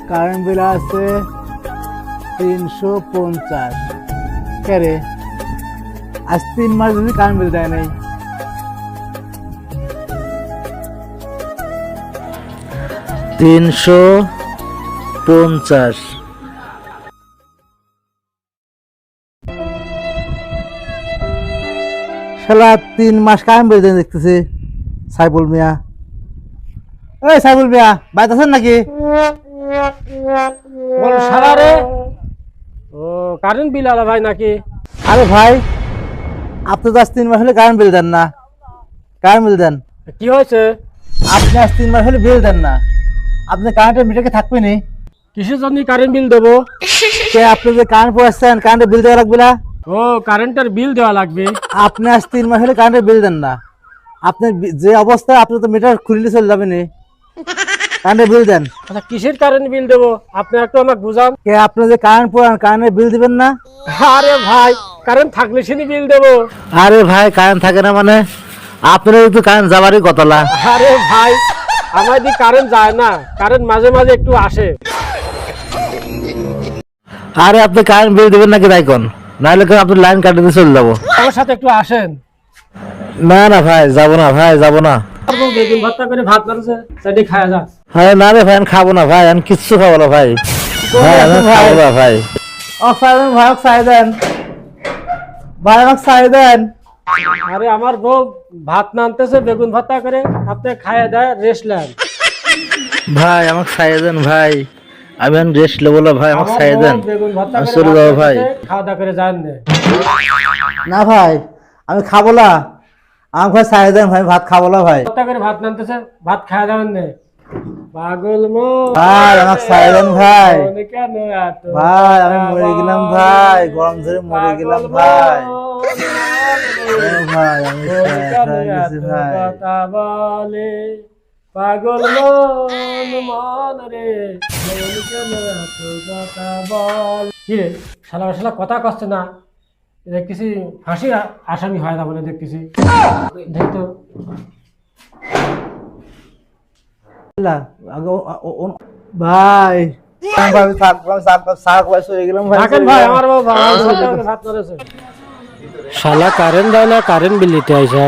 Current bill আছে 350। কে রে, আজ 3 মাস যদি কারেন্ট বিল দেয় নাই। 350। শালা 3 মাস কারেন্ট বিল দেয় দেখতেছি। সাইফুল মিয়া, এই সাইফুল মিয়া বাইরে আছেন নাকি? শালা রে, ও কারেন্ট বিল আলা ভাই নাকি? আরে ভাই, আপনি তো আজ 3 মাস হলে কারেন্ট বিল দেন না। কারেন্ট বিল দেন। কি হয়েছে? আপনি আজ 3 মাস হলে বিল দেন না। আপনি কারেন্টের মিটারকে থাকবেনি? কিসের জন্য কারেন্ট বিল দেবো? কে আপনি যে কারেন্ট পড়াচ্ছেন, কারেন্টের বিল দেওয়া লাগবে না? ও কারেন্টের বিল দেওয়া লাগবে। আপনি আজ 3 মাস হলে কারেন্টের বিল দেন না। আপনি যে অবস্থা, আপনি তো মিটার খুললে চলে যাবেনি। কারেন্টের বিল দেন। আচ্ছা কিসের কারেন্ট বিল দেবো আপনি একটু আমাকে বুঝান। কে আপনি যে কারেন্ট পড়ান, কারেন্টের বিল দিবেন না? আরে ভাই, কারেন্ট থাকলে সেনি বিল দেবো। আরে ভাই, কারেন্ট থাকে না মানে? আপনার তো কারেন্ট যাবারই কতলা। আরে ভাই, আমার দি কারেন্ট যায় না, কারেন্ট মাঝে মাঝে একটু আসে। আরে আপনি কারেন্ট বিল দিবেন নাকি তাই কোন? নাহলে কেন আপনি লাইন কাটে দিয়ে চলে যাবো। আমার সাথে একটু আসেন। না না ভাই, যাবো না ভাই, যাবো না। বেগুন ভর্তা করে ভাত রাঁধছে, সেটি খাওয়া যাক। হ্যাঁ না রে ভাই, আমি খাবো না ভাই, আমি কিচ্ছু খাবো না ভাই। ভাই আমি খাবো না ভাই। অক্সাইডেন ভাই, অক্সাইড দেন ভাই, অক্সাইড দেন। আরে আমার বউ ভাত নানতেছে বেগুন ভর্তা করে, আপনি খাইয়ে দেয় রেস্ট নেন। ভাই আমাকে খাইয়ে দেন ভাই, আমি রেস্ট নেবো না ভাই, আমাকে আমার খাইয়ে বউ দেন। বেগুন ভর্তা আমি করে চলে ভাত যাবো ভাই। নানতেছে, খাওয়া দাওয়া করে যান নে। না ভাই, আমি খাবো না। আমাকে ভাই সাইড দেন ভাই, ভাত খাবো না ভাই। ভর্তা করে ভাত নানতেছে, ভাত খাওয়া যাবেন নে। পাগল ভাই আমাকে সাইড দেন ভাই। কেন এত ভাই আমি মরে গেলাম ভাই, গরম ধরে মরে গেলাম ভাই। ভাই আমি হয়ে গেছি ভাই। কথা বলে পাগল মন মন রে, মন কেন এত কথা বল। কি রে শালা শালা কথা কষ্ট না, দেখতেছি ফাঁসি আসামি হয় না বলে দেখতেছি। দেখতো ভাই আমি থাকবো, ভাই চলে গেলাম ভাই। থাকেন ভাই, আমার বাবা ভাত করেছে। শালা কারেন্ট দেয় না, কারেন্ট বিল দিতে আইসা।